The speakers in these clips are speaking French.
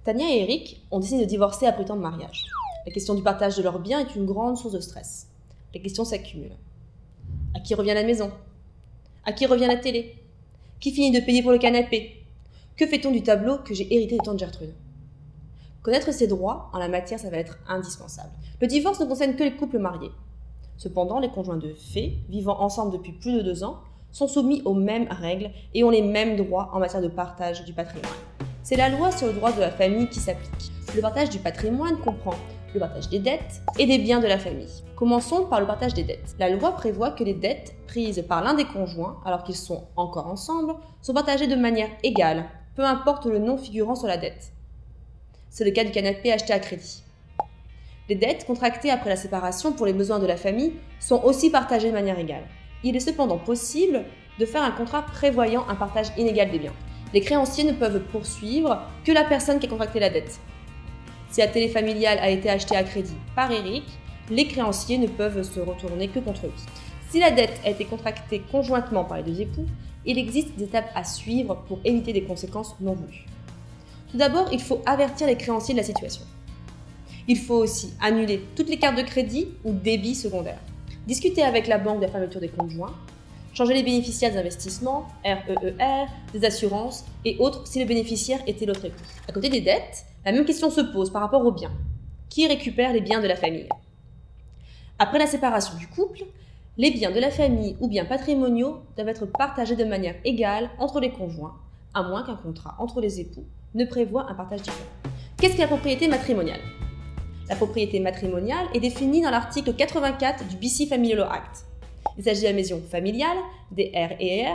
Tania et Eric ont décidé de divorcer après 8 ans de mariage. La question du partage de leurs biens est une grande source de stress. Les questions s'accumulent. À qui revient la maison? À qui revient la télé? Qui finit de payer pour le canapé? Que fait-on du tableau que j'ai hérité de tante Gertrude? Connaître ses droits en la matière, ça va être indispensable. Le divorce ne concerne que les couples mariés. Cependant, les conjoints de fait, vivant ensemble depuis plus de 2 ans, sont soumis aux mêmes règles et ont les mêmes droits en matière de partage du patrimoine. C'est la loi sur le droit de la famille qui s'applique. Le partage du patrimoine comprend le partage des dettes et des biens de la famille. Commençons par le partage des dettes. La loi prévoit que les dettes prises par l'un des conjoints, alors qu'ils sont encore ensemble, sont partagées de manière égale, peu importe le nom figurant sur la dette. C'est le cas du canapé acheté à crédit. Les dettes contractées après la séparation pour les besoins de la famille sont aussi partagées de manière égale. Il est cependant possible de faire un contrat prévoyant un partage inégal des biens. Les créanciers ne peuvent poursuivre que la personne qui a contracté la dette. Si la télé familiale a été achetée à crédit par Eric, les créanciers ne peuvent se retourner que contre lui. Si la dette a été contractée conjointement par les 2 époux, il existe des étapes à suivre pour éviter des conséquences non voulues. Tout d'abord, il faut avertir les créanciers de la situation. Il faut aussi annuler toutes les cartes de crédit ou débits secondaires. Discuter avec la banque de la fermeture des comptes joints, changer les bénéficiaires des investissements, REER, des assurances et autres si le bénéficiaire était l'autre époux. À côté des dettes, la même question se pose par rapport aux biens. Qui récupère les biens de la famille? Après la séparation du couple, les biens de la famille ou biens patrimoniaux doivent être partagés de manière égale entre les conjoints, à moins qu'un contrat entre les époux ne prévoit un partage différent. Qu'est-ce que la propriété matrimoniale? La propriété matrimoniale est définie dans l'article 84 du BC Family Law Act. Il s'agit de la maison familiale, des REER,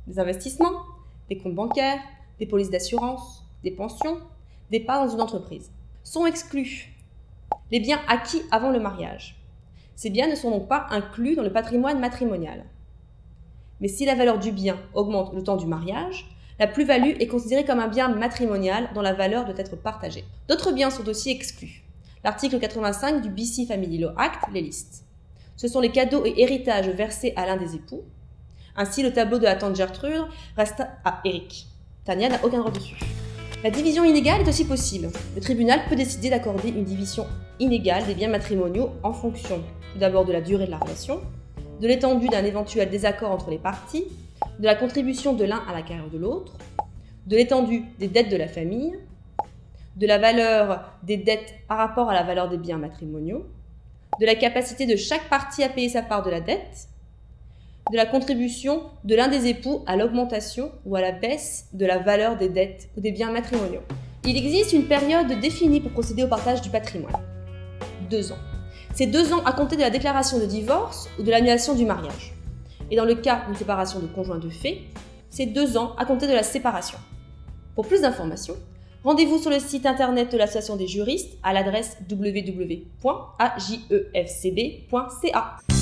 des investissements, des comptes bancaires, des polices d'assurance, des pensions, des parts dans une entreprise. Sont exclus les biens acquis avant le mariage. Ces biens ne sont donc pas inclus dans le patrimoine matrimonial. Mais si la valeur du bien augmente le temps du mariage, la plus-value est considérée comme un bien matrimonial dont la valeur doit être partagée. D'autres biens sont aussi exclus. L'article 85 du BC Family Law Act les liste. Ce sont les cadeaux et héritages versés à l'un des époux. Ainsi, le tableau de la tante Gertrude reste à Eric. Tania n'a aucun droit dessus. La division inégale est aussi possible. Le tribunal peut décider d'accorder une division inégale des biens matrimoniaux en fonction tout d'abord de la durée de la relation, de l'étendue d'un éventuel désaccord entre les parties, de la contribution de l'un à la carrière de l'autre, de l'étendue des dettes de la famille, de la valeur des dettes par rapport à la valeur des biens matrimoniaux, de la capacité de chaque partie à payer sa part de la dette, de la contribution de l'un des époux à l'augmentation ou à la baisse de la valeur des dettes ou des biens matrimoniaux. Il existe une période définie pour procéder au partage du patrimoine. 2 ans. C'est 2 ans à compter de la déclaration de divorce ou de l'annulation du mariage. Et dans le cas d'une séparation de conjoints de fait, c'est 2 ans à compter de la séparation. Pour plus d'informations, rendez-vous sur le site internet de l'Association des juristes à l'adresse www.ajefcb.ca.